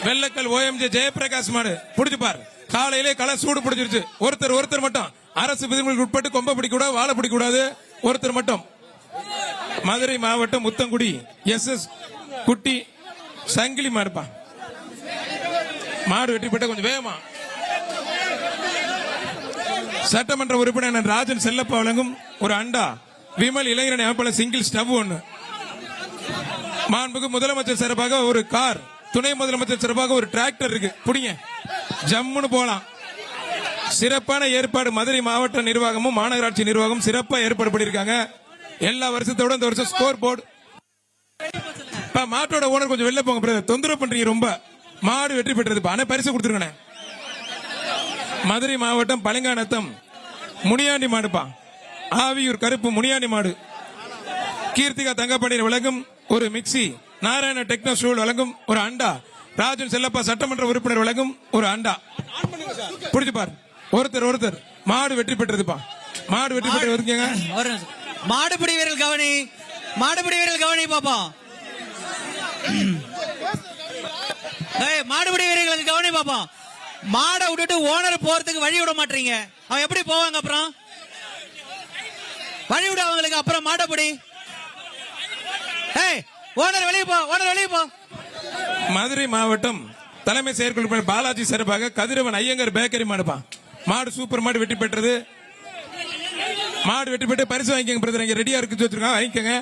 Vellakkal OMJ Jayaprakash மாடு புடிச்சு பாரு. காலையிலே களை சூடு பிடிச்சிருச்சு. ஒருத்தர் மட்டும் அரசு விதிமுறைகளுக்கு உட்பட்டு கொம்ப பிடிக்க கூடாது, வாழை பிடிக்க கூடாது. ஒருத்தர் மட்டும். மதுரை மாவட்டம் முத்தங்குடி SS குட்டி சங்கிலி மாடுப்பா. மாடு வெற்றி பெற்ற கொஞ்சம் வேகமா. சட்டமன்ற உறுப்பினர் ராஜன் செல்லப்பா வழங்கும் ஒரு அண்டா. விமல் இளைஞரணி அமைப்பாளர் சிங்கிள் ஸ்டவ் ஒன்று. மாண்புக்கு முதலமைச்சர் சிறப்பாக ஒரு கார், துணை முதலமைச்சர் சிறப்பாக ஒரு டிராக்டர் இருக்கு. புடிங்க, ஜம்முன்னு போலாம். சிறப்பான ஏற்பாடு மதுரை மாவட்ட நிர்வாகமும் மாநகராட்சி நிர்வாகம் சிறப்பாக ஏற்பாடு பண்ணிருக்காங்க. எல்லா வருஷத்தோட இந்த வருஷம் ஸ்கோர் போர்டு. மாட்டோட ஓனர் கொஞ்சம் வெளில போங்க பிரதர், தொந்தரவு பண்றீங்க ரொம்ப. மாடு வெற்றி பெற்றது, ஆனா பரிசு கொடுத்துருக்கேன். மதுரை மாவட்டம் பழங்கானத்தம் முனியாண்டி மாடுப்பா. ஆவியூர் கருப்பு முனியாண்டி மாடு. கீர்த்திகா தங்கப்பாடியில் வழங்கும் ஒரு மிக்சி. நாராயண டெக்னோ ஸ்டூல் வழங்கும் ஒரு அண்டா. ராஜன் செல்லப்பா சட்டமன்ற உறுப்பினர் வழங்கும் ஒரு அண்டா. புடிச்சு பாரு. ஒருத்தர் மாடு வெற்றி பெற்றதுப்பா. மாடு வெற்றி பெற்றது. மாடுபிடி வீரர்கள் கவனி, மாடுபிடி வீரர்கள் கவனி பாப்பா. மாடுபிடி வீரர்களுக்கு கவனி பாப்பா. மாடை விட்டுட்டு ஓனர் போறதுக்கு வழி விட மாட்டீங்க. அவன் எப்படி போவாங்க? அப்புறம் வழி விட அவங்களுக்கு. அப்புறம் மாடபிடி. ஓனர் வெளியே போ, ஓனர் வெளியே போ. மதுரை மாவட்டம் தலைமை செயற்குழு பாலாஜி சிறப்பாக கதிரவன் ஐயங்கர் பேக்கரி மாடுப்பா. மாடு சூப்பர் மாடு வெற்றி பெற்றது. மாடு வெற்றி பெற்று பரிசு வாங்கிக்கங்க பிரதர். ரெடியா இருக்கு வச்சிருக்காங்க, வாங்கிக்கங்க.